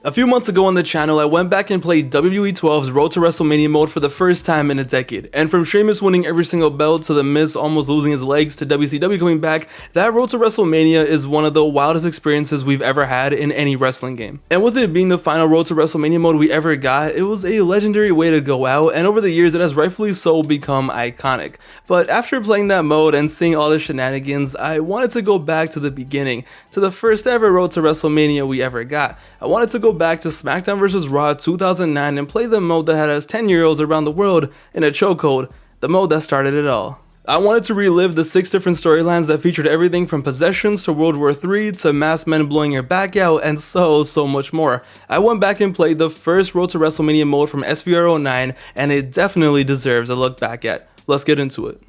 A few months ago on the channel, I went back and played WWE 12's Road to WrestleMania mode for the first time in a decade, and from Sheamus winning every single belt to The Miz almost losing his legs to WCW coming back, that Road to WrestleMania is one of the wildest experiences we've ever had in any wrestling game. And with it being the final Road to WrestleMania mode we ever got, it was a legendary way to go out, and over the years it has rightfully so become iconic. But after playing that mode and seeing all the shenanigans, I wanted to go back to the beginning, to the first ever Road to WrestleMania we ever got. I wanted to go back to SmackDown vs. Raw 2009 and play the mode that had us 10-year-olds around the world in a chokehold, the mode that started it all. I wanted to relive the 6 different storylines that featured everything from possessions to World War III to masked men blowing your back out and so much more. I went back and played the first Road to WrestleMania mode from SVR 09 and it definitely deserves a look back at. Let's get into it.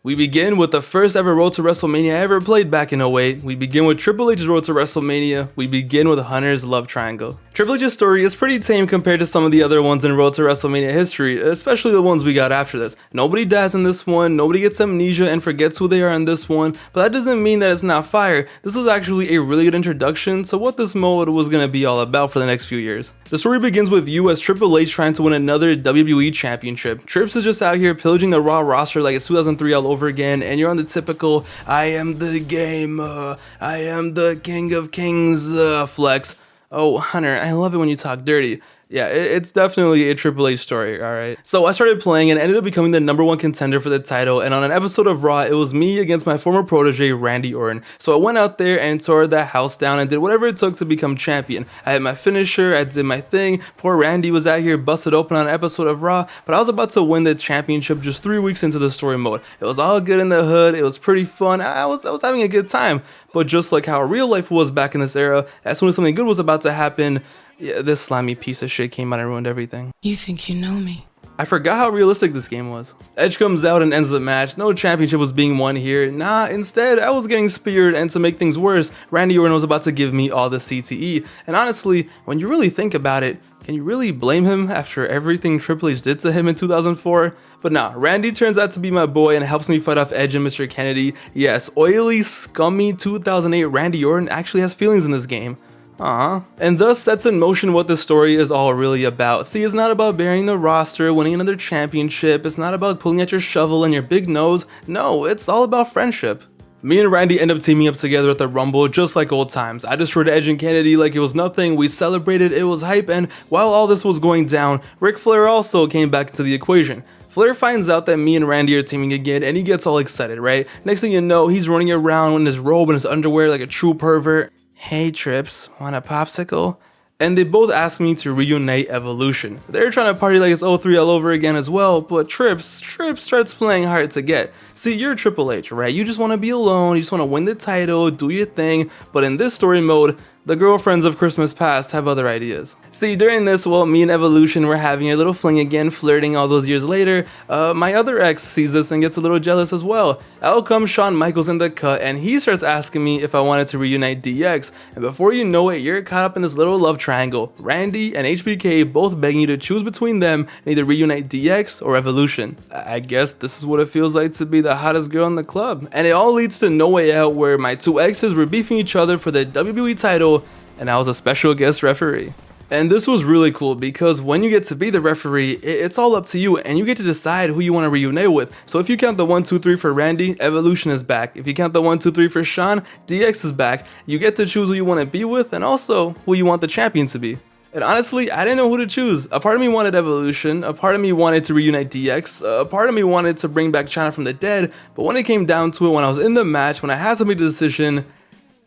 We begin with the first ever Road to WrestleMania I ever played back in 08. We begin with Triple H's Road to WrestleMania. We begin with Hunter's love triangle. Triple H's story is pretty tame compared to some of the other ones in Road to WrestleMania history, especially the ones we got after this. Nobody dies in this one, nobody gets amnesia and forgets who they are in this one, but that doesn't mean that it's not fire. This was actually a really good introduction to what this mode was going to be all about for the next few years. The story begins with you as Triple H trying to win another WWE championship. Trips is just out here pillaging the Raw roster like it's 2003 all over again, and you're on the typical I am the game, I am the king of kings flex. Oh, Hunter, I love it when you talk dirty. Yeah, it's definitely a Triple H story, alright? So I started playing and ended up becoming the #1 contender for the title, and on an episode of Raw, it was me against my former protege, Randy Orton. So I went out there and tore that house down and did whatever it took to become champion. I had my finisher, I did my thing, poor Randy was out here busted open on an episode of Raw, but I was about to win the championship just 3 weeks into the story mode. It was all good in the hood, it was pretty fun, I was having a good time. But just like how real life was back in this era, as soon as something good was about to happen, yeah, this slimy piece of shit came out and ruined everything. You think you know me? I forgot how realistic this game was. Edge comes out and ends the match. No championship was being won here. Nah, instead, I was getting speared, and to make things worse, Randy Orton was about to give me all the CTE. And honestly, when you really think about it, can you really blame him after everything Triple H did to him in 2004? But nah, Randy turns out to be my boy and helps me fight off Edge and Mr. Kennedy. Yes, oily, scummy 2008 Randy Orton actually has feelings in this game. And thus sets in motion what the story is all really about. See, it's not about burying the roster, winning another championship, it's not about pulling at your shovel and your big nose, no, it's all about friendship. Me and Randy end up teaming up together at the Rumble just like old times. I destroyed Edge and Kennedy like it was nothing, we celebrated, it was hype, and while all this was going down, Ric Flair also came back into the equation. Flair finds out that me and Randy are teaming again and he gets all excited, right? Next thing you know, he's running around in his robe and his underwear like a true pervert. Hey Trips, want a popsicle? And they both ask me to reunite Evolution. They're trying to party like it's 03 all over again as well, but Trips starts playing hard to get. See, you're Triple H, right? You just want to be alone, you just want to win the title, do your thing, but in this story mode, the girlfriends of Christmas past have other ideas. See, during this, well, me and Evolution were having a little fling again, flirting all those years later. My other ex sees this and gets a little jealous as well. Out comes Shawn Michaels in the cut, and he starts asking me if I wanted to reunite DX. And before you know it, you're caught up in this little love triangle. Randy and HBK both begging you to choose between them and either reunite DX or Evolution. I guess this is what it feels like to be the hottest girl in the club. And it all leads to No Way Out, where my two exes were beefing each other for the WWE title, and I was a special guest referee. And this was really cool because when you get to be the referee, it's all up to you and you get to decide who you want to reunite with. So if you count the 1, 2, 3 for Randy, Evolution is back. If you count the 1, 2, 3 for Shawn, DX is back. You get to choose who you want to be with and also who you want the champion to be. And honestly, I didn't know who to choose. A part of me wanted Evolution, a part of me wanted to reunite DX, a part of me wanted to bring back China from the dead, but when it came down to it, when I was in the match, when I had to make the decision,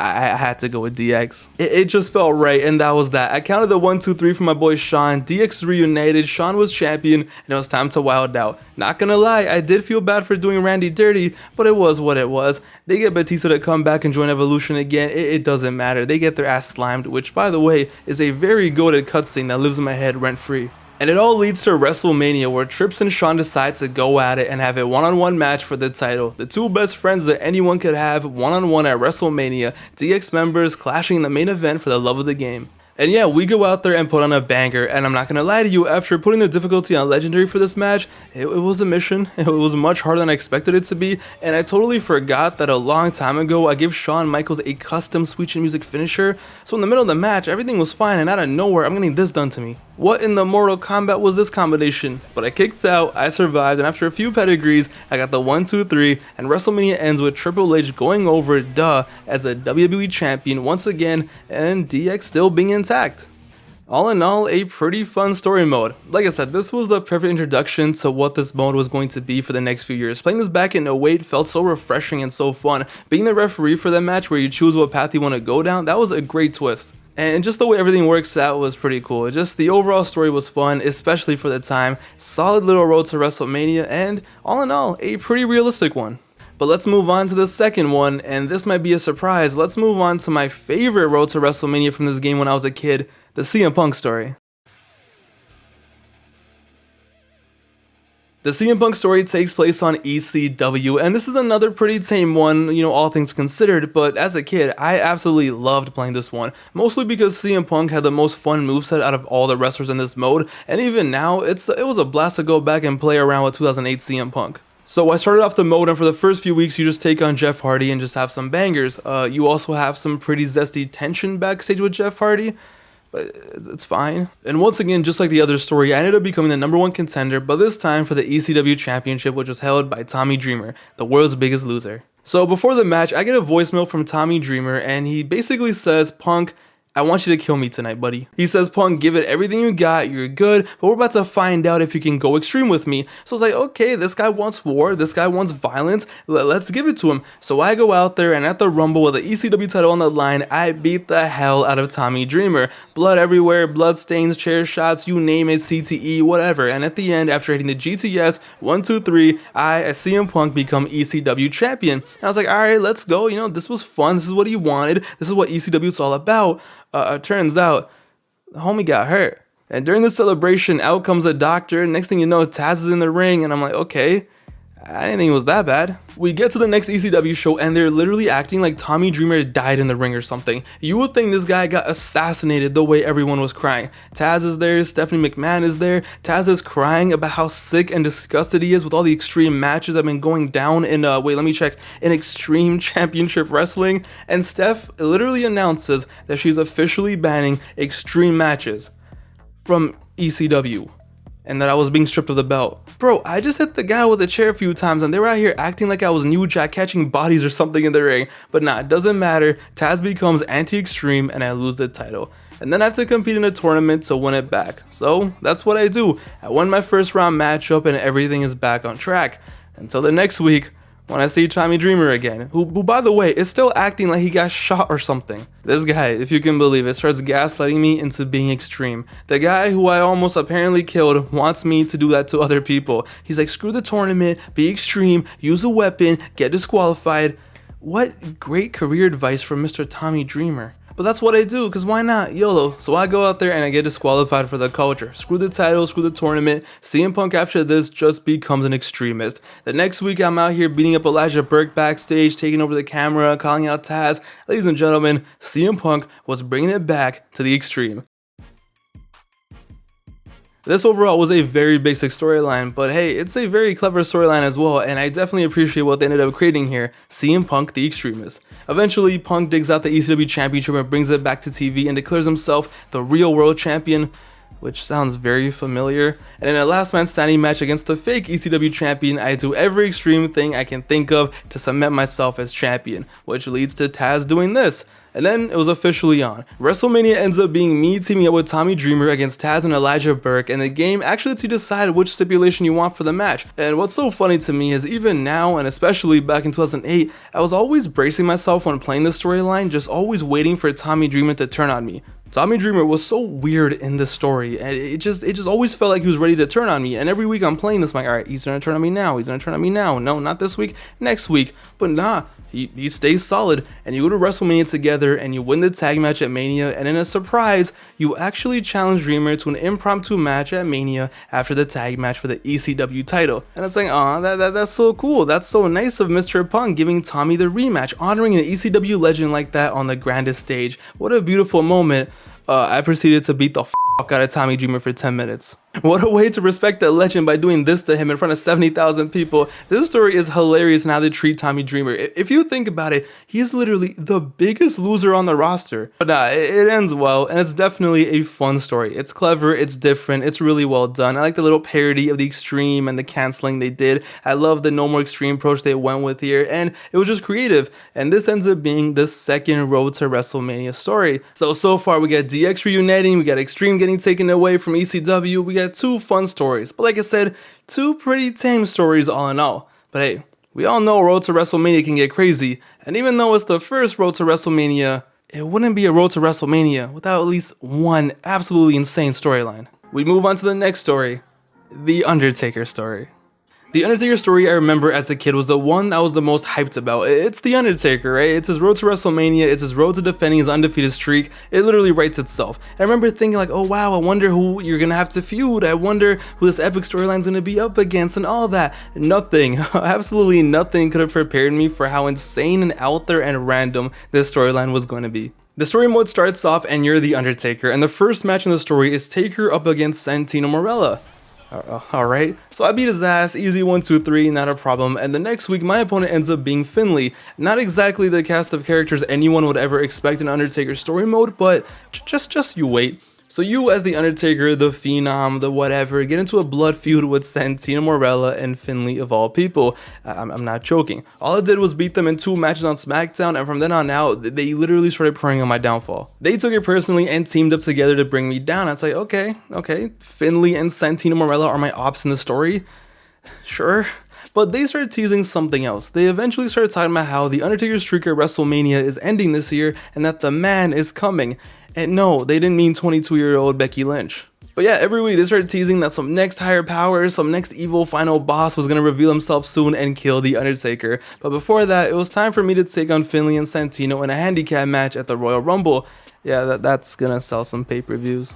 I had to go with DX. It just felt right, and that was that. I counted the 1, 2, 3 for my boy Shawn. DX reunited, Shawn was champion, and it was time to wild out. Not gonna lie, I did feel bad for doing Randy dirty, but it was what it was. They get Batista to come back and join Evolution again, it doesn't matter. They get their ass slimed, which by the way, is a very goated cutscene that lives in my head rent-free. And it all leads to WrestleMania, where Trips and Shawn decide to go at it and have a one-on-one match for the title. The two best friends that anyone could have one-on-one at WrestleMania, DX members clashing in the main event for the love of the game. And yeah, we go out there and put on a banger, and I'm not gonna lie to you, after putting the difficulty on Legendary for this match, it was a mission. It was much harder than I expected it to be, and I totally forgot that a long time ago I gave Shawn Michaels a custom Sweet Chin Music finisher, so in the middle of the match, everything was fine, and out of nowhere, I'm getting this done to me. What in the Mortal Kombat was this combination? But I kicked out, I survived, and after a few pedigrees, I got the 1, 2, 3, and WrestleMania ends with Triple H going over, as the WWE Champion once again, and DX still being intact. All in all, a pretty fun story mode. Like I said, this was the perfect introduction to what this mode was going to be for the next few years. Playing this back in 08 felt so refreshing and so fun. Being the referee for that match where you choose what path you want to go down, that was a great twist. And just the way everything works out was pretty cool. Just the overall story was fun, especially for the time. Solid little road to WrestleMania, and all in all, a pretty realistic one. But let's move on to the second one, and this might be a surprise. Let's move on to my favorite road to WrestleMania from this game when I was a kid, the CM Punk story. The CM Punk story takes place on ECW, and this is another pretty tame one, all things considered, but as a kid, I absolutely loved playing this one, mostly because CM Punk had the most fun moveset out of all the wrestlers in this mode, and even now, it was a blast to go back and play around with 2008 CM Punk. So I started off the mode, and for the first few weeks, you just take on Jeff Hardy and just have some bangers. You also have some pretty zesty tension backstage with Jeff Hardy, but it's fine. And once again, just like the other story, I ended up becoming the #1 contender, but this time for the ECW Championship, which was held by Tommy Dreamer, the world's biggest loser. So before the match, I get a voicemail from Tommy Dreamer, and he basically says, "Punk, I want you to kill me tonight, buddy." He says, "Punk, give it everything you got, you're good, but we're about to find out if you can go extreme with me." So I was like, okay, this guy wants war, this guy wants violence, let's give it to him. So I go out there, and at the Rumble with the ECW title on the line, I beat the hell out of Tommy Dreamer. Blood everywhere, blood stains, chair shots, you name it, CTE, whatever. And at the end, after hitting the GTS, 1, 2, 3, I, as CM Punk, become ECW champion. And I was like, alright, let's go, this was fun, this is what he wanted, this is what ECW is all about. Turns out, the homie got hurt. And during the celebration, out comes a doctor. Next thing you know, Taz is in the ring. And I'm like, okay, I didn't think it was that bad. We get to the next ECW show, and they're literally acting like Tommy Dreamer died in the ring or something. You would think this guy got assassinated the way everyone was crying. Taz is there, Stephanie McMahon is there. Taz is crying about how sick and disgusted he is with all the extreme matches that have been going down in, in Extreme Championship Wrestling. And Steph literally announces that she's officially banning extreme matches from ECW. And that I was being stripped of the belt. Bro, I just hit the guy with a chair a few times, and they were out here acting like I was New Jack catching bodies or something in the ring. But nah, it doesn't matter. Taz becomes anti-extreme, and I lose the title. And then I have to compete in a tournament to win it back. So that's what I do. I won my first round matchup, and everything is back on track. Until the next week, when I see Tommy Dreamer again, who by the way, is still acting like he got shot or something. This guy, if you can believe it, starts gaslighting me into being extreme. The guy who I almost apparently killed wants me to do that to other people. He's like, screw the tournament, be extreme, use a weapon, get disqualified. What great career advice from Mr. Tommy Dreamer. But that's what I do, because why not? YOLO. So I go out there and I get disqualified for the culture. Screw the title, screw the tournament. CM Punk after this just becomes an extremist. The next week I'm out here beating up Elijah Burke backstage, taking over the camera, calling out Taz. Ladies and gentlemen, CM Punk was bringing it back to the extreme. This overall was a very basic storyline, but hey, it's a very clever storyline as well, and I definitely appreciate what they ended up creating here, CM Punk the Extremist. Eventually, Punk digs out the ECW Championship and brings it back to TV and declares himself the real world champion, which sounds very familiar. And in a last man standing match against the fake ECW champion, I do every extreme thing I can think of to cement myself as champion, which leads to Taz doing this. And then it was officially on. WrestleMania ends up being me teaming up with Tommy Dreamer against Taz and Elijah Burke, and the game actually lets you decide which stipulation you want for the match. And what's so funny to me is even now, and especially back in 2008, I was always bracing myself when playing the storyline, just always waiting for Tommy Dreamer to turn on me. Tommy Dreamer was so weird in this story, and it just always felt like he was ready to turn on me. And every week I'm playing this, I'm like, alright, he's gonna turn on me now, he's gonna turn on me now. No, not this week, next week. But nah, he stays solid, and you go to WrestleMania together, and you win the tag match at Mania, and in a surprise, you actually challenge Dreamer to an impromptu match at Mania after the tag match for the ECW title. And it's like, aw, that's so cool, that's so nice of Mr. Punk giving Tommy the rematch, honoring an ECW legend like that on the grandest stage. What a beautiful moment. I proceeded to beat the fuck out of Tommy Dreamer for 10 minutes. What a way to respect a legend by doing this to him in front of 70,000 people. This story is hilarious in how they treat Tommy Dreamer. If you think about it, he's literally the biggest loser on the roster. But nah, it ends well, and it's definitely a fun story. It's clever, it's different, it's really well done. I like the little parody of the Extreme and the canceling they did. I love the No More Extreme approach they went with here, and it was just creative. And this ends up being the second Road to WrestleMania story. So far we got DX reuniting, we got Extreme getting taken away from ECW, we got 2 fun stories, but like I said, 2 pretty tame stories all in all. But hey, we all know Road to WrestleMania can get crazy, and even though it's the first Road to WrestleMania, it wouldn't be a Road to WrestleMania without at least one absolutely insane storyline. We move on to the next story, the Undertaker story. The Undertaker story I remember as a kid was the one I was the most hyped about. It's the Undertaker, right? It's his road to WrestleMania, it's his road to defending his undefeated streak. It literally writes itself. And I remember thinking like, oh wow, I wonder who you're gonna have to feud. I wonder who this epic storyline's gonna be up against and all that. Nothing, absolutely nothing could have prepared me for how insane and out there and random this storyline was going to be. The story mode starts off and you're the Undertaker, and the first match in the story is Taker up against Santino Marella. Alright, so I beat his ass, easy 1, 2, 3, not a problem, and the next week my opponent ends up being Finlay. Not exactly the cast of characters anyone would ever expect in Undertaker story mode, but just you wait. So you as the Undertaker, the Phenom, the whatever, get into a blood feud with Santino Marella and Finlay of all people. I'm not joking. All I did was beat them in 2 matches on SmackDown, and from then on out, they literally started preying on my downfall. They took it personally and teamed up together to bring me down. I'd say, okay, Finlay and Santino Marella are my ops in the story. Sure. But they started teasing something else. They eventually started talking about how the Undertaker streak at WrestleMania is ending this year and that the man is coming. And no, they didn't mean 22-year-old Becky Lynch. But yeah, every week they started teasing that some next higher power, some next evil final boss was going to reveal himself soon and kill the Undertaker. But before that, it was time for me to take on Finlay and Santino in a handicap match at the Royal Rumble. Yeah, that's going to sell some pay-per-views.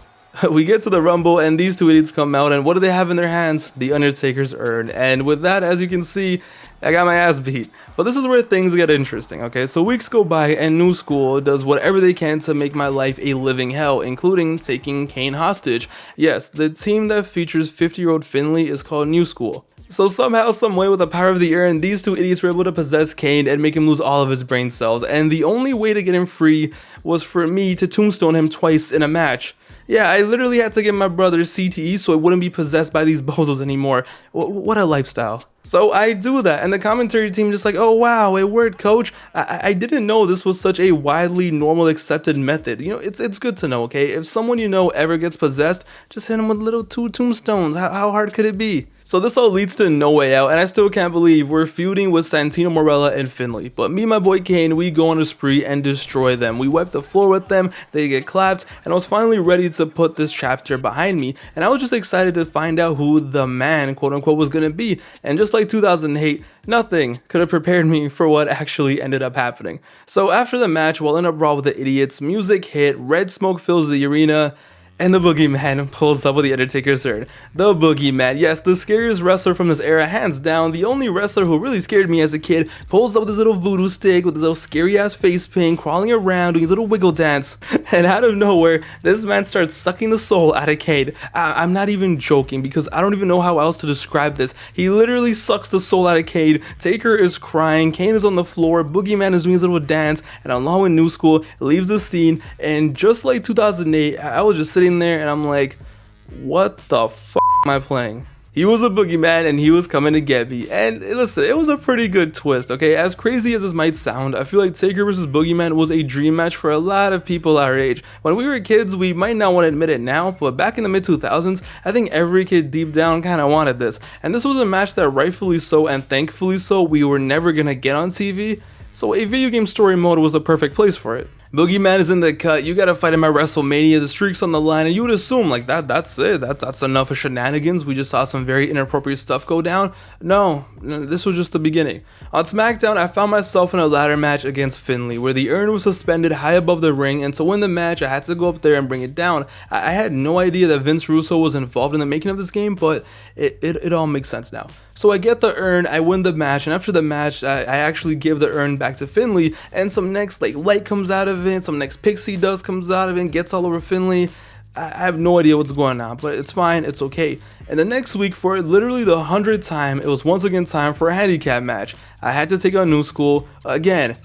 We get to the Rumble and these 2 idiots come out, and what do they have in their hands? The Undertaker's urn. And with that, as you can see, I got my ass beat. But this is where things get interesting, okay? So weeks go by and New School does whatever they can to make my life a living hell, including taking Kane hostage. Yes, the team that features 50-year-old Finlay is called New School. So somehow, someway, with the power of the urn, these 2 idiots were able to possess Kane and make him lose all of his brain cells. And the only way to get him free was for me to tombstone him twice in a match. Yeah, I literally had to get my brother CTE so I wouldn't be possessed by these bozos anymore. What a lifestyle. So I do that, and the commentary team just like, oh wow, it worked, coach. I didn't know this was such a widely normal accepted method. You know, it's good to know, okay? If someone you know ever gets possessed, just hit him with little 2 tombstones. How hard could it be? So this all leads to No Way Out, and I still can't believe we're feuding with Santino Marella and Finlay. But me and my boy Kane, we go on a spree and destroy them. We wipe the floor with them, they get clapped, and I was finally ready to put this chapter behind me. And I was just excited to find out who the man, quote unquote, was gonna be. And just like 2008, nothing could have prepared me for what actually ended up happening. So after the match, while in a brawl with the idiots, music hit, red smoke fills the arena, and the Boogeyman pulls up with the Undertaker's urn. The Boogeyman, yes, the scariest wrestler from this era, hands down. The only wrestler who really scared me as a kid, pulls up with his little voodoo stick, with his little scary ass face paint, crawling around, doing his little wiggle dance. And out of nowhere, this man starts sucking the soul out of Kane. I'm not even joking, because I don't even know how else to describe this. He literally sucks the soul out of Kane. Taker is crying, Kane is on the floor, Boogeyman is doing his little dance, and along with New School, leaves the scene. And just like 2008, I was just sitting there and I'm like, what the f am I playing? He was a boogeyman and he was coming to get me. And listen, it was a pretty good twist, okay? As crazy as this might sound, I feel like Taker vs. Boogeyman was a dream match for a lot of people our age. When we were kids, we might not want to admit it now, but back in the mid-2000s, I think every kid deep down kind of wanted this. And this was a match that rightfully so and thankfully so we were never gonna get on TV. So a video game story mode was the perfect place for it. Boogeyman is in the cut, you gotta fight him at WrestleMania, the streak's on the line, and you would assume like that's it, that's enough of shenanigans. We just saw some very inappropriate stuff go down. No, this was just the beginning. On SmackDown, I found myself in a ladder match against Finlay, where the urn was suspended high above the ring, and to win the match, I had to go up there and bring it down. I had no idea that Vince Russo was involved in the making of this game, but it all makes sense now. So I get the urn, I win the match, and after the match, I actually give the urn back to Finlay, and some next like light comes out of of it, some next pixie dust comes out of it and gets all over Finley. I have no idea what's going on, but it's fine, it's okay. And the next week, for literally the 100th time, it was once again time for a handicap match. I had to take on New School again,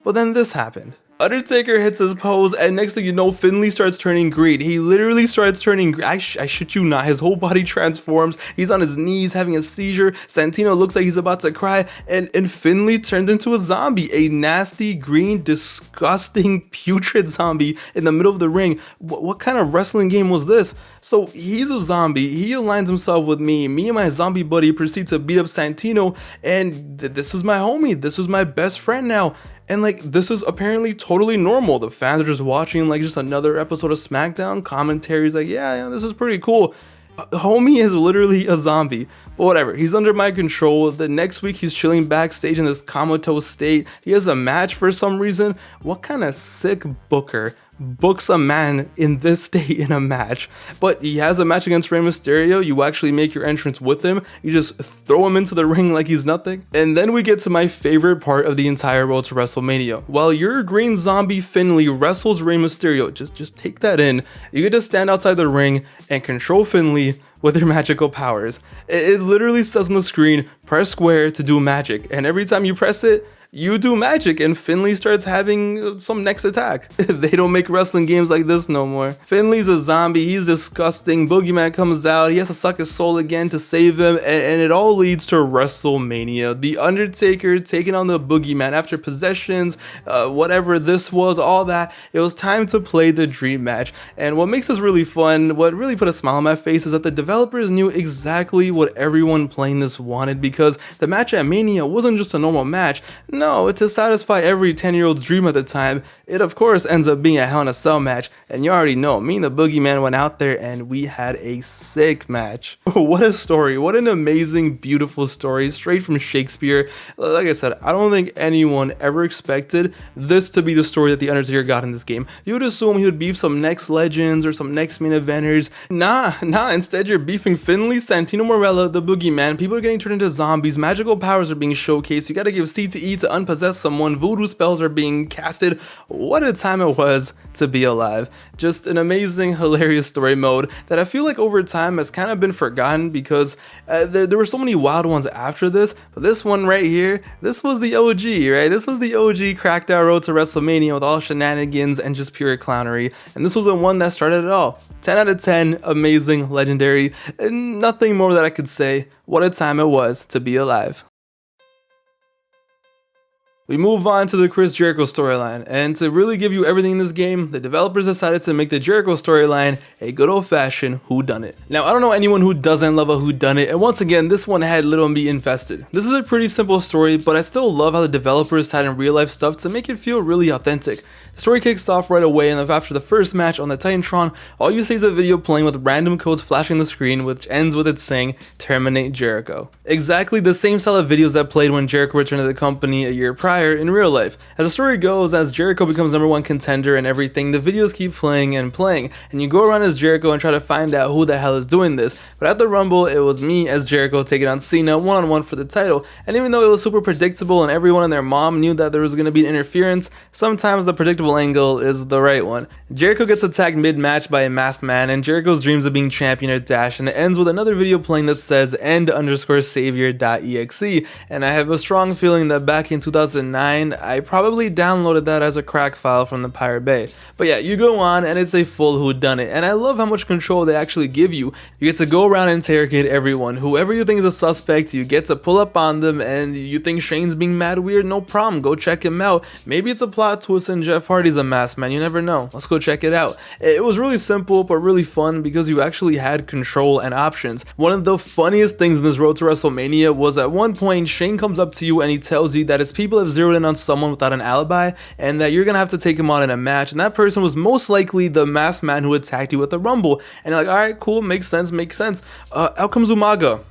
but then this happened. Undertaker hits his pose, and next thing you know, Finley starts turning green. He literally starts turning green. I shit you not. His whole body transforms. He's on his knees having a seizure. Santino looks like he's about to cry, and Finley turned into a zombie. A nasty, green, disgusting, putrid zombie in the middle of the ring. What kind of wrestling game was this? So he's a zombie. He aligns himself with me. Me and my zombie buddy proceed to beat up Santino, and this is my homie. This is my best friend now. And like, this is apparently totally normal. The fans are just watching like just another episode of SmackDown. Commentaries like, yeah, this is pretty cool. Homie is literally a zombie, but whatever. He's under my control. The next week he's chilling backstage in this comatose state. He has a match for some reason. What kind of sick booker books a man in this state in a match? But he has a match against Rey Mysterio. You actually make your entrance with him. You just throw him into the ring like he's nothing. And then we get to my favorite part of the entire road to WrestleMania. While your green zombie Finley wrestles Rey Mysterio, just take that in. You get to stand outside the ring and control Finley with their magical powers. It literally says on the screen, press square to do magic. And every time you press it, you do magic, and Finley starts having some next attack. They don't make wrestling games like this no more. Finley's a zombie, he's disgusting. Boogeyman comes out, he has to suck his soul again to save him, and it all leads to WrestleMania. The Undertaker taking on the Boogeyman after possessions, whatever this was, all that. It was time to play the dream match. And what makes this really fun, what really put a smile on my face, is that the developers knew exactly what everyone playing this wanted, because the match at Mania wasn't just a normal match. No, to satisfy every 10-year-old's dream at the time. It of course ends up being a Hell in a Cell match, and you already know, me and the Boogeyman went out there and we had a sick match. What a story, what an amazing, beautiful story, straight from Shakespeare. Like I said, I don't think anyone ever expected this to be the story that the Undertaker got in this game. You would assume he would beef some next legends or some next main eventers. Nah, instead you're beefing Finley, Santino Marella, the Boogeyman. People are getting turned into zombies, magical powers are being showcased, you gotta give CTE to unpossess someone, voodoo spells are being casted. What a time it was to be alive. Just an amazing, hilarious story mode that I feel like over time has kind of been forgotten, because there were so many wild ones after this, but this one right here, this was the OG, right? This was the OG cracked out road to WrestleMania with all shenanigans and just pure clownery, and this was the one that started it all. 10 out of 10, amazing, legendary, and nothing more that I could say. What a time it was to be alive. We move on to the Chris Jericho storyline, and to really give you everything in this game, the developers decided to make the Jericho storyline a good old-fashioned whodunit. Now, I don't know anyone who doesn't love a whodunit, and once again, this one had little me invested. This is a pretty simple story, but I still love how the developers tied in real-life stuff to make it feel really authentic. The story kicks off right away, and after the first match on the Titantron, all you see is a video playing with random codes flashing on the screen, which ends with it saying, "Terminate Jericho." Exactly the same style of videos that played when Jericho returned to the company a year prior in real life. As the story goes, as Jericho becomes #1 contender and everything, the videos keep playing, and you go around as Jericho and try to find out who the hell is doing this. But at the Rumble, it was me as Jericho taking on Cena one-on-one for the title, and even though it was super predictable and everyone and their mom knew that there was going to be an interference, sometimes the predictable angle is the right one. Jericho gets attacked mid-match by a masked man, and Jericho's dreams of being champion are dashed, and it ends with another video playing that says end_savior.exe, and I have a strong feeling that back in 2009, I probably downloaded that as a crack file from the Pirate Bay. But yeah, you go on and it's a full whodunit, and I love how much control they actually give you. You get to go around and interrogate everyone. Whoever you think is a suspect, you get to pull up on them, and you think Shane's being mad weird, no problem, go check him out. Maybe it's a plot twist and Jeff Hardy's a masked man, you never know. Let's go check it out. It was really simple but really fun because you actually had control and options. One of the funniest things in this road to WrestleMania was at one point Shane comes up to you and he tells you that his people have zeroed in on someone without an alibi and that you're gonna have to take him on in a match, and that person was most likely the masked man who attacked you at the Rumble. And you're like, alright, cool, makes sense. Out comes Umaga.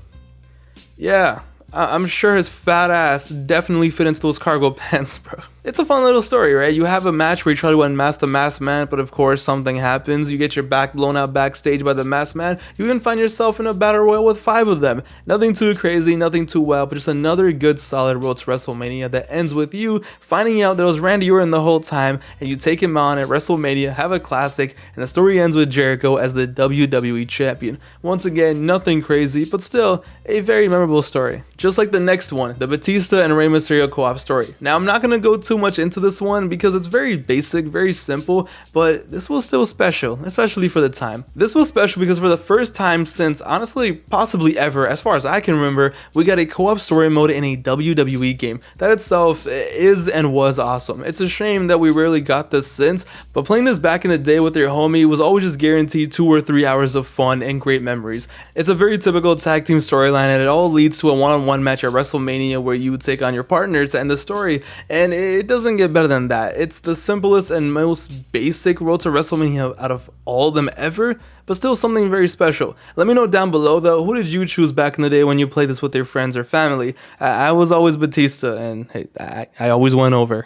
Yeah, I'm sure his fat ass definitely fit into those cargo pants, bro. It's a fun little story, right? You have a match where you try to unmask the masked man, but of course something happens. You get your back blown out backstage by the masked man. You even find yourself in a battle royal with 5 of them. Nothing too crazy, nothing too wild, but just another good solid road to WrestleMania that ends with you finding out that it was Randy Orton the whole time, and you take him on at WrestleMania, have a classic, and the story ends with Jericho as the WWE champion. Once again, nothing crazy, but still a very memorable story. Just like the next one, the Batista and Rey Mysterio co-op story. Now I'm not going to go too much into this one because it's very basic, very simple, but this was still special, especially for the time. This was special because for the first time since, honestly, possibly ever, as far as I can remember, we got a co-op story mode in a WWE game. That itself is and was awesome. It's a shame that we rarely got this since, but playing this back in the day with your homie was always just guaranteed 2 or 3 hours of fun and great memories. It's a very typical tag team storyline, and it all leads to a one-on-one match at WrestleMania where you would take on your partner to end the story, and it doesn't get better than that. It's the simplest and most basic road to WrestleMania out of all of them ever, but still something very special. Let me know down below though, who did you choose back in the day when you played this with your friends or family? I was always Batista, and hey, I always went over.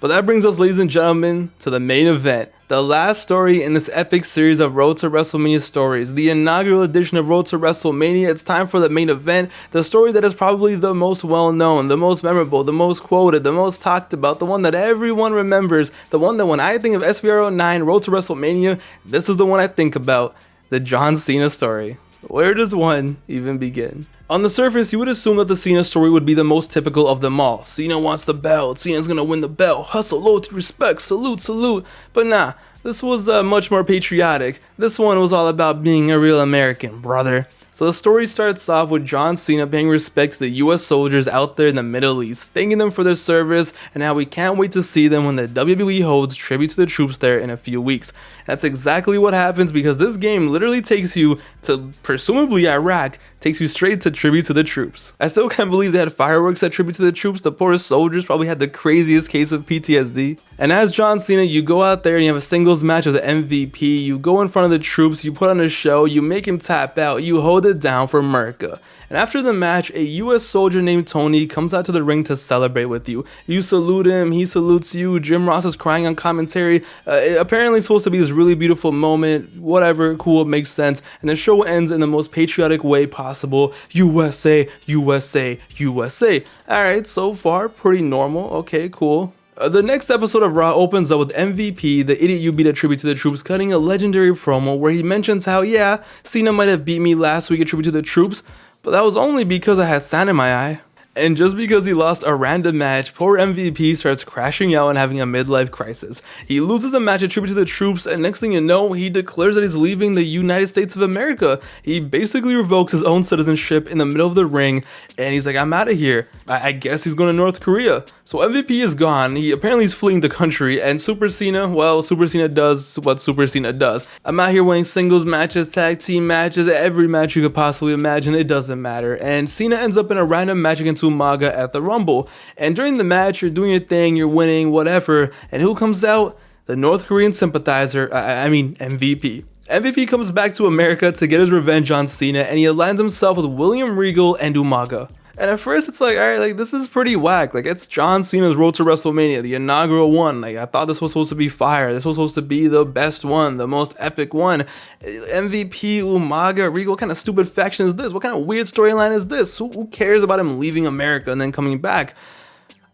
But that brings us, ladies and gentlemen, to the main event. The last story in this epic series of Road to WrestleMania stories. The inaugural edition of Road to WrestleMania. It's time for the main event. The story that is probably the most well known, the most memorable, the most quoted, the most talked about, the one that everyone remembers, the one that when I think of SVR 09 Road to WrestleMania, this is the one I think about. The John Cena story. Where does one even begin? On the surface, you would assume that the Cena story would be the most typical of them all. Cena wants the belt, Cena's gonna win the belt, hustle, loyalty, respect, salute, salute. But nah, this was much more patriotic. This one was all about being a real American, brother. So the story starts off with John Cena paying respect to the US soldiers out there in the Middle East, thanking them for their service and how we can't wait to see them when the WWE holds tribute to the troops there in a few weeks. That's exactly what happens because this game literally takes you to presumably Iraq, takes you straight to tribute to the troops. I still can't believe they had fireworks at tribute to the troops. The poor soldiers probably had the craziest case of PTSD. And as John Cena, you go out there and you have a singles match with the MVP, you go in front of the troops, you put on a show, you make him tap out, you hold it down for America. And after the match, a US soldier named Tony comes out to the ring to celebrate with you. You salute him, he salutes you, Jim Ross is crying on commentary. Apparently it's supposed to be this really beautiful moment, whatever, cool, it makes sense. And the show ends in the most patriotic way possible. USA, USA, USA. Alright, so far, pretty normal, okay, cool. The next episode of Raw opens up with MVP, the idiot you beat, a tribute to the troops, cutting a legendary promo where he mentions how, yeah, Cena might have beat me last week at tribute to the troops, but that was only because I had sand in my eye. And just because he lost a random match, poor MVP starts crashing out and having a midlife crisis. He loses a match attributed to the troops, and next thing you know, he declares that he's leaving the United States of America. He basically revokes his own citizenship in the middle of the ring, and he's like, I'm out of here. I guess he's going to North Korea. So MVP is gone. He apparently is fleeing the country, and Super Cena, well, Super Cena does what Super Cena does. I'm out here winning singles matches, tag team matches, every match you could possibly imagine, it doesn't matter. And Cena ends up in a random match against Umaga at the Rumble. And during the match, you're doing your thing, you're winning, whatever. And who comes out? The North Korean sympathizer, I mean MVP. MVP comes back to America to get his revenge on Cena, and he aligns himself with William Regal and Umaga. And at first it's like, alright, like this is pretty whack. Like it's John Cena's Road to WrestleMania, the inaugural one. Like I thought this was supposed to be fire. This was supposed to be the best one, the most epic one. MVP, Umaga, Regal, what kind of stupid faction is this? What kind of weird storyline is this? Who cares about him leaving America and then coming back?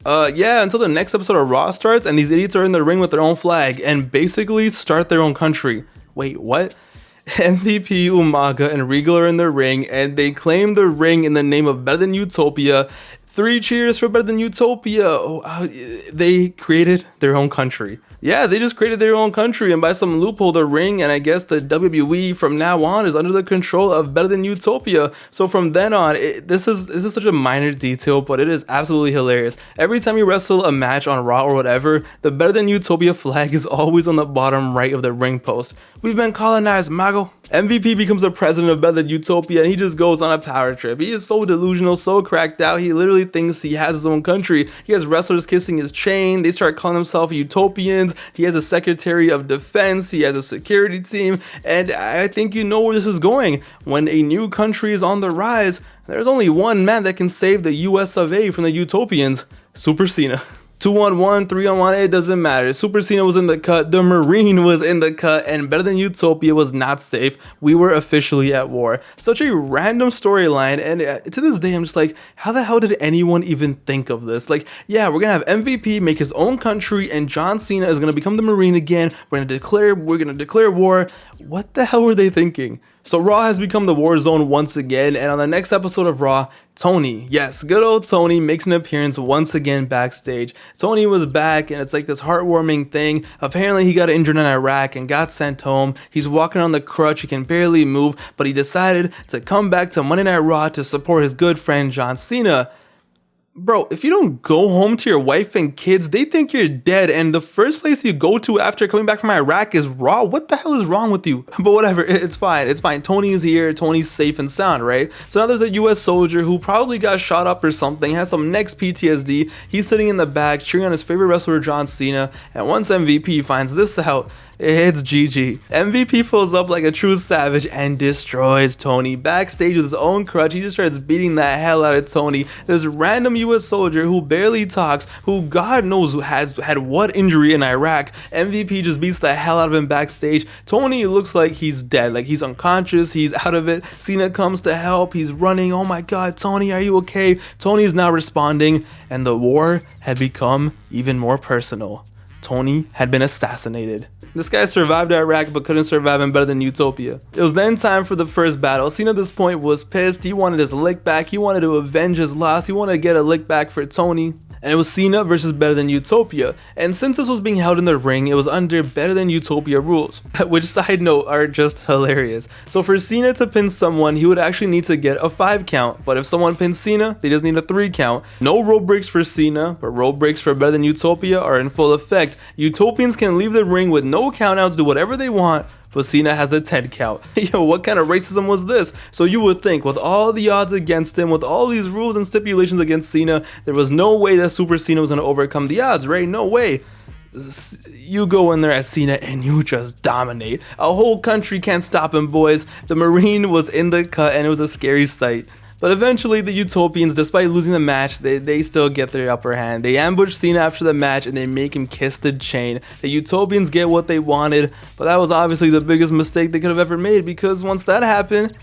Yeah, until the next episode of Raw starts and these idiots are in the ring with their own flag and basically start their own country. Wait, what? MVP, Umaga, and Regal are in the ring, and they claim the ring in the name of Better Than Utopia. 3 cheers for Better Than Utopia. Oh, they created their own country. Yeah, they just created their own country, and by some loophole, the ring, and I guess the WWE from now on is under the control of Better Than Utopia. So from then on, this is such a minor detail, but it is absolutely hilarious. Every time you wrestle a match on Raw or whatever, the Better Than Utopia flag is always on the bottom right of the ring post. We've been colonized, Mago. MVP becomes the president of Better Than Utopia, and he just goes on a power trip. He is so delusional, so cracked out. He literally thinks he has his own country. He has wrestlers kissing his chain. They start calling themselves Utopians. He has a Secretary of Defense. He has a security team. And I think you know where this is going. When a new country is on the rise, there's only one man that can save the US of A from the Utopians: Super Cena. 2-on-1, 3-on-1, it doesn't matter. Super Cena was in the cut, the Marine was in the cut, and Better Than Utopia was not safe. We were officially at war. Such a random storyline, and to this day I'm just like, how the hell did anyone even think of this? Like, yeah, we're gonna have MVP make his own country, and John Cena is gonna become the Marine again. We're gonna declare war. What the hell were they thinking? So Raw has become the war zone once again, and on the next episode of Raw, Tony, yes, good old Tony, makes an appearance once again backstage. Tony was back, and it's like this heartwarming thing. Apparently he got injured in Iraq and got sent home. He's walking on the crutch, he can barely move, but he decided to come back to Monday Night Raw to support his good friend John Cena. Bro, if you don't go home to your wife and kids, they think you're dead, and the first place you go to after coming back from Iraq is Raw. What the hell is wrong with you? But whatever, it's fine. It's fine. Tony is here. Tony's safe and sound, right? So now there's a US soldier who probably got shot up or something, has some next PTSD. He's sitting in the back cheering on his favorite wrestler, John Cena, and once MVP finds this out, it's GG. MVP pulls up like a true savage and destroys Tony. Backstage with his own crutch, he just starts beating the hell out of Tony. This random US soldier who barely talks, who God knows has had what injury in Iraq. MVP just beats the hell out of him backstage. Tony looks like he's dead, like he's unconscious, he's out of it. Cena comes to help, he's running. Oh my God, Tony, are you okay? Tony's not responding, and the war had become even more personal. Tony had been assassinated. This guy survived Iraq but couldn't survive in Better Than Utopia. It was then time for the first battle. Cena at this point was pissed. He wanted his lick back. He wanted to avenge his loss. He wanted to get a lick back for Tony. And it was Cena versus Better Than Utopia. And since this was being held in the ring, it was under Better Than Utopia rules, which, side note, are just hilarious. So for Cena to pin someone, he would actually need to get a 5 count. But if someone pins Cena, they just need a 3 count. No rope breaks for Cena, but rope breaks for Better Than Utopia are in full effect. Utopians can leave the ring with no countouts, do whatever they want, but Cena has the 10 count. Yo, what kind of racism was this? So you would think, with all the odds against him, with all these rules and stipulations against Cena, there was no way that Super Cena was going to overcome the odds, right? No way. You go in there as Cena and you just dominate. A whole country can't stop him, boys. The Marine was in the cut and it was a scary sight. But eventually the Utopians, despite losing the match, they still get their upper hand. They ambush Cena after the match and they make him kiss the chain. The Utopians get what they wanted, but that was obviously the biggest mistake they could have ever made, because once that happened,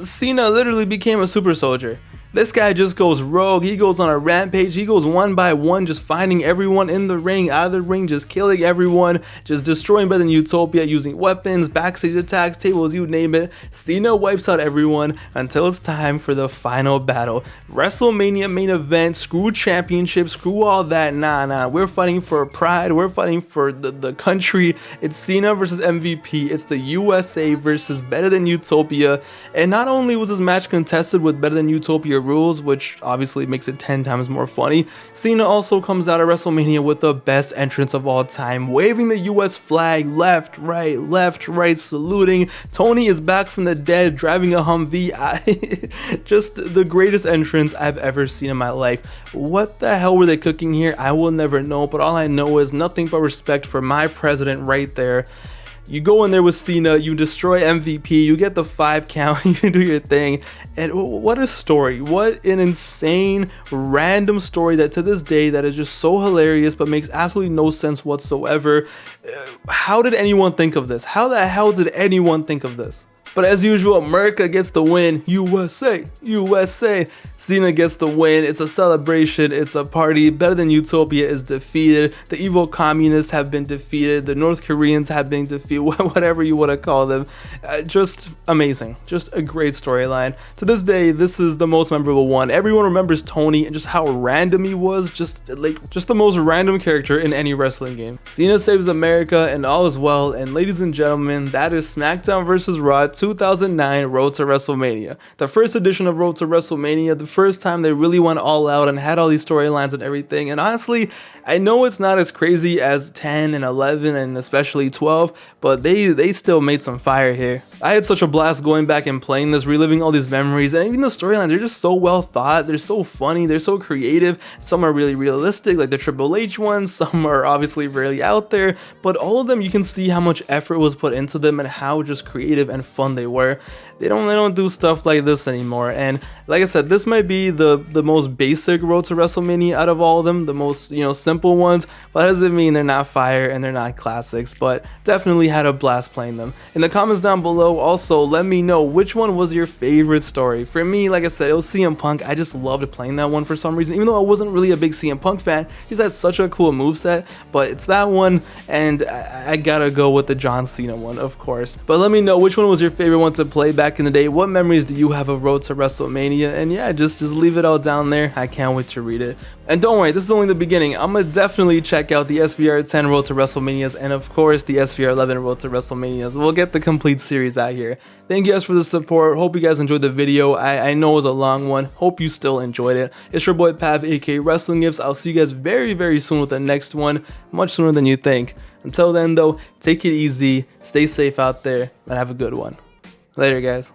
Cena literally became a super soldier. This guy just goes rogue. He goes on a rampage. He goes one by one, just finding everyone in the ring, out of the ring, just killing everyone, just destroying Better Than Utopia, using weapons, backstage attacks, tables, you name it. Cena wipes out everyone until it's time for the final battle. WrestleMania main event, screw championship, screw all that. Nah. We're fighting for pride. We're fighting for the country. It's Cena versus MVP. It's the USA versus Better Than Utopia. And not only was this match contested with Better Than Utopia rules, which obviously makes it 10 times more funny, Cena also comes out of WrestleMania with the best entrance of all time, waving the US flag left, right, saluting. Tony is back from the dead, driving a Humvee. Just the greatest entrance I've ever seen in my life. What the hell were they cooking here? I will never know, but all I know is nothing but respect for my president right there. You go in there with Cena, you destroy MVP, you get the 5 count, you do your thing, and what a story. What an insane, random story that to this day that is just so hilarious but makes absolutely no sense whatsoever. How did anyone think of this? How the hell did anyone think of this? But as usual, America gets the win. USA. Cena gets the win. It's a celebration. It's a party. Better Than Utopia is defeated. The evil communists have been defeated. The North Koreans have been defeated. Whatever you want to call them. Just amazing. Just a great storyline. To this day, this is the most memorable one. Everyone remembers Tony and just how random he was. Just the most random character in any wrestling game. Cena saves America and all is well. And ladies and gentlemen, that is SmackDown vs. Raw 2009 Road to WrestleMania. The first edition of Road to WrestleMania, the first time they really went all out and had all these storylines and everything. And honestly, I know it's not as crazy as 10 and 11 and especially 12, but they still made some fire here. I had such a blast going back and playing this, reliving all these memories, and even the storylines, they're just so well thought, they're so funny, they're so creative. Some are really realistic, like the Triple H ones, some are obviously really out there, but all of them, you can see how much effort was put into them and how just creative and fun they were. They don't do stuff like this anymore. And like I said, this might be the most basic Road to WrestleMania out of all of them, the most, you know, simple ones, but that doesn't mean they're not fire and they're not classics, but definitely had a blast playing them. In the comments down below, also let me know which one was your favorite story. For me, like I said, it was CM Punk. I just loved playing that one for some reason, even though I wasn't really a big CM Punk fan. He's had such a cool moveset, but it's that one, and I gotta go with the John Cena one, of course. But let me know which one was your favorite one to play back in the day. What memories do you have of Road to WrestleMania? And yeah, just leave it all down there. I can't wait to read it. And don't worry, this is only the beginning. I'm gonna definitely check out the SVR 10 Road to WrestleManias and of course the SVR 11 Road to WrestleManias. We'll get the complete series out here. Thank you guys for the support. Hope you guys enjoyed the video. I know it was a long one. Hope you still enjoyed it. It's your boy Pav, aka Wrestling Gifts. I'll see you guys very soon with the next one, much sooner than you think. Until then though, take it easy, stay safe out there, and have a good one. Later guys.